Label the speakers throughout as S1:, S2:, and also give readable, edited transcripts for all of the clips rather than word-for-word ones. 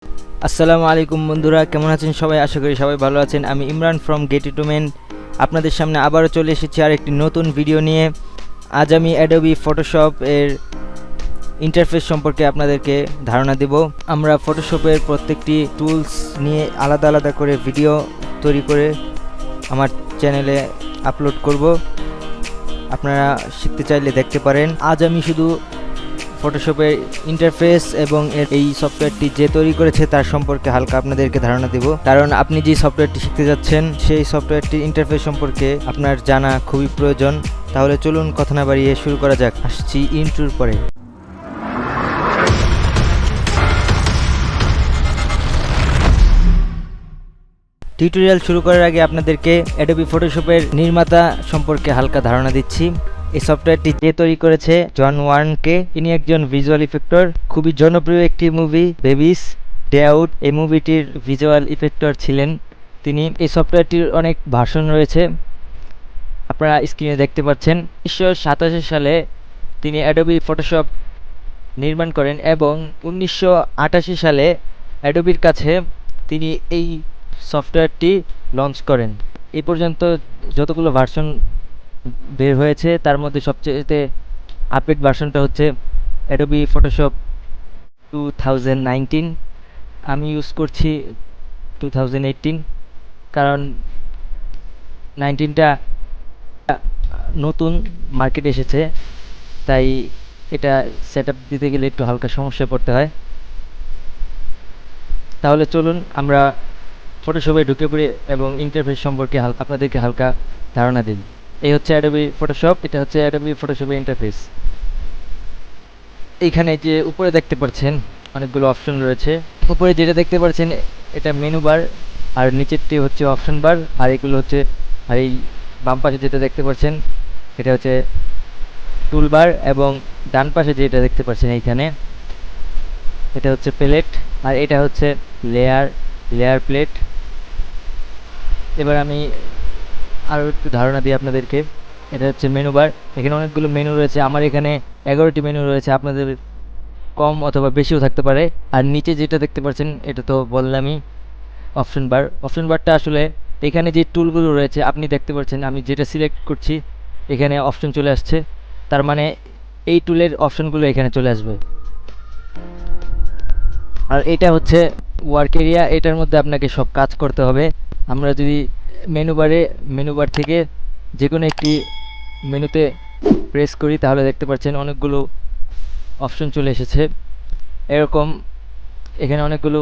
S1: আসসালামু আলাইকুম বন্ধুরা, কেমন আছেন সবাই? আশা করি সবাই ভালো আছেন। আমি ইমরান ফ্রম গেটি টু মেন আপনাদের সামনে আবারও চলে এসেছি আর একটি নতুন ভিডিও নিয়ে। আজ আমি অ্যাডোবি ফটোশপ এর ইন্টারফেস সম্পর্কে আপনাদেরকে ধারণা দেব। আমরা ফটোশপের প্রত্যেকটি টুলস নিয়ে আলাদা আলাদা করে ভিডিও তৈরি করে আমার চ্যানেলে আপলোড করব, আপনারা শিখতে চাইলে দেখতে পারেন। আজ আমি শুধু ফটোশপের ইন্টারফেস এবং এই সফটওয়্যারটি যে তৈরি করেছে তার সম্পর্কে হালকা আপনাদেরকে ধারণা দেব, কারণ আপনি যে সফটওয়্যারটি শিখতে যাচ্ছেন সেই সফটওয়্যারটির ইন্টারফেস সম্পর্কে আপনার জানা খুবই প্রয়োজন। তাহলে চলুন কথা না বাড়িয়ে শুরু করা যাক। আসছি ইন্ট্রোর পরে। টিউটোরিয়াল শুরু করার আগে আপনাদেরকে অ্যাডোবি ফটোশপের নির্মাতা সম্পর্কে হালকা ধারণা দিচ্ছি। এই সফটওয়্যারটি যে তৈরি করেছে জন ওয়ার্নকে, ইনি একজন ভিজুয়াল ইফেক্টর। খুবই জনপ্রিয় একটি মুভি বেবিস ডে আউট, এই মুভিটির ভিজুয়াল ইফেক্টর ছিলেন তিনি। এই সফটওয়্যারটির অনেক ভার্সন রয়েছে, আপনারা স্ক্রিনে দেখতে পাচ্ছেন। 1987 সালে তিনি অ্যাডোবি ফটোশপ নির্মাণ করেন এবং 1988 সালে অ্যাডোবির কাছে তিনি এই সফটওয়্যারটি লঞ্চ করেন। এই পর্যন্ত যতগুলো ভার্সন বের হয়েছে তার মধ্যে সবচেয়ে আপডেট ভার্সনটা হচ্ছে অ্যাডোবি ফটোশপ 2019। আমি ইউজ করছি 2018, কারণ 19টা নতুন মার্কেটে এসেছে, তাই এটা সেট আপ দিতে গেলে একটু হালকা সমস্যায় পড়তে হয়। তাহলে চলুন আমরা ফটোশপে ঢুকে পড়ি এবং ইন্টারফেস সম্পর্কে আপনাদেরকে হালকা ধারণা দিই। এই হচ্ছে অ্যাডোবি ফটোশপ, এটা হচ্ছে অ্যাডোবি ফটোশপের ইন্টারফেস। এইখানে যে উপরে দেখতে পাচ্ছেন অনেকগুলো অপশন রয়েছে। উপরে যেটা দেখতে পাচ্ছেন এটা মেনু বার, আর নিচেরটি হচ্ছে অপশন বার, আর এগুলো হচ্ছে, আর এই বাম পাশে যেটা দেখতে পাচ্ছেন এটা হচ্ছে টুল বার, এবং ডান পাশে যেটা দেখতে পাচ্ছেন এইখানে এটা হচ্ছে প্লেট, আর এটা হচ্ছে লেয়ার প্লেট। এবার আমি আরও একটু ধারণা দিই আপনাদেরকে। এটা হচ্ছে মেনু বার, এখানে অনেকগুলো মেনু রয়েছে। আমার এখানে 11টি মেনু রয়েছে, আপনাদের কম অথবা বেশিও থাকতে পারে। আর নিচে যেটা দেখতে পাচ্ছেন এটা তো বললামই অপশন বার। অপশন বারটা আসলে এখানে যে টুলগুলো রয়েছে আপনি দেখতে পাচ্ছেন, আমি যেটা সিলেক্ট করছি এখানে অপশন চলে আসছে, তার মানে এই টুলের অপশনগুলো এখানে চলে আসবে। আর এটা হচ্ছে ওয়ার্ক এরিয়া, এটার মধ্যে আপনাকে সব কাজ করতে হবে। আমরা যদি মেনু বার থেকে যে কোনো একটি মেনুতে প্রেস করি তাহলে দেখতে পাচ্ছেন অনেকগুলো অপশন চলে এসেছে। এরকম এখানে অনেকগুলো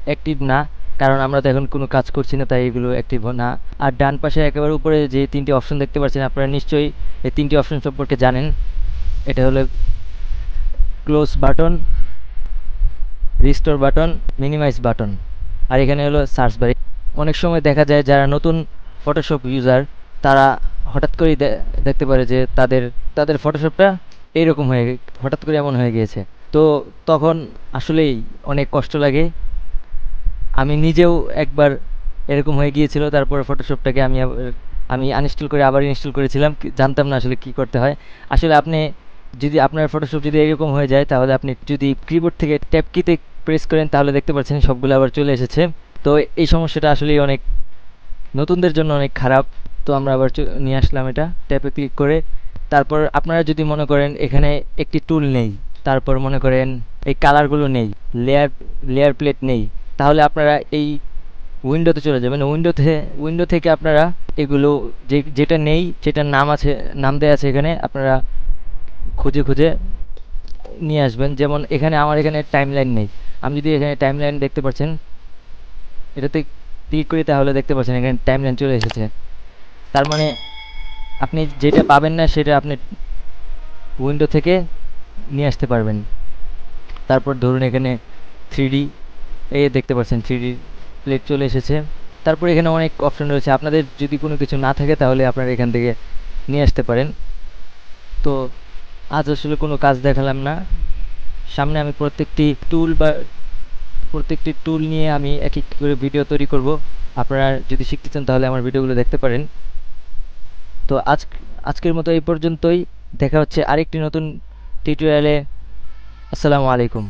S1: অ্যাক্টিভ না, কারণ আমরা তো এখন কোনো কাজ করছি না, তাই এগুলো অ্যাক্টিভ না। আর ডান পাশে একেবারে উপরে যে তিনটি অপশন দেখতে পাচ্ছেন আপনারা নিশ্চয়ই এই তিনটি অপশন সম্পর্কে জানেন। এটা হলো close button, restore button, minimise button, আর এখানে হলো সার্চ বার। অনেক সময় দেখা যায় যারা নতুন ফটোশপ ইউজার তারা হঠাৎ করেই দেখতে পারে যে তাদের ফটোশপটা এইরকম হঠাৎ করে এমন হয়ে গিয়েছে। তো তখন আসলেই অনেক কষ্ট লাগে। আমি নিজেও একবার এরকম হয়ে গিয়েছিল, তারপরে ফটোশপটাকে আমি আনইনস্টল করে আবার ইনস্টল করেছিলাম, জানতাম না আসলে কি করতে হয়। আসলে আপনি যদি আপনার ফটোশপ যদি এরকম হয়ে যায় তাহলে আপনি যদি কিবোর্ড থেকে ট্যাব কিতে প্রেস করেন তাহলে দেখতে পাচ্ছেন সবগুলো আবার চলে এসেছে। তো এই সমস্যাটা আসলেই অনেক নতুনদের জন্য অনেক খারাপ। তো আমরা আবার নিয়ে আসলাম এটা ট্যাবে ক্লিক করে। তারপর আপনারা যদি মনে করেন এখানে একটি টুল নেই, তারপর মনে করেন এই কালারগুলো নেই, লেয়ার প্লেট নেই, তাহলে আপনারা এই উইন্ডোতে চলে যাবেন। উইন্ডো থেকে আপনারা এগুলো যেটা নেই সেটার নাম দেওয়া আছে এখানে, আপনারা খুঁজে খুঁজে নিয়ে আসবেন। যেমন আমার এখানে টাইমলাইন নেই, আমি যদি এখানে টাইমলাইন দেখতে পাচ্ছেন এটাতে ক্লিক করি তাহলে দেখতে পাচ্ছেন এখানে টাইমলাইন চলে এসেছে। তার মানে আপনি যেটা পাবেন না সেটা আপনি উইন্ডো থেকে নিয়ে আসতে পারবেন। তারপর ধরুন এখানে 3D, এই দেখতে পাচ্ছেন 3D প্লেট চলে এসেছে। তারপর এখানে অনেক অপশন রয়েছে, আপনাদের যদি কোনো কিছু না থাকে তাহলে আপনারা এখান থেকে নিয়ে আসতে পারেন। তো আজ আসলে কোনো কাজ দেখালাম না, সামনে আমি প্রত্যেকটি টুল নিয়ে আমি এক এক করে ভিডিও তৈরি করব। আপনারা যদি শিখতে চান তাহলে আমার ভিডিওগুলো দেখতে পারেন। তো আজকের মতো এই পর্যন্তই, দেখা হচ্ছে আরেকটি নতুন টিউটোরিয়ালে। আসসালামু আলাইকুম।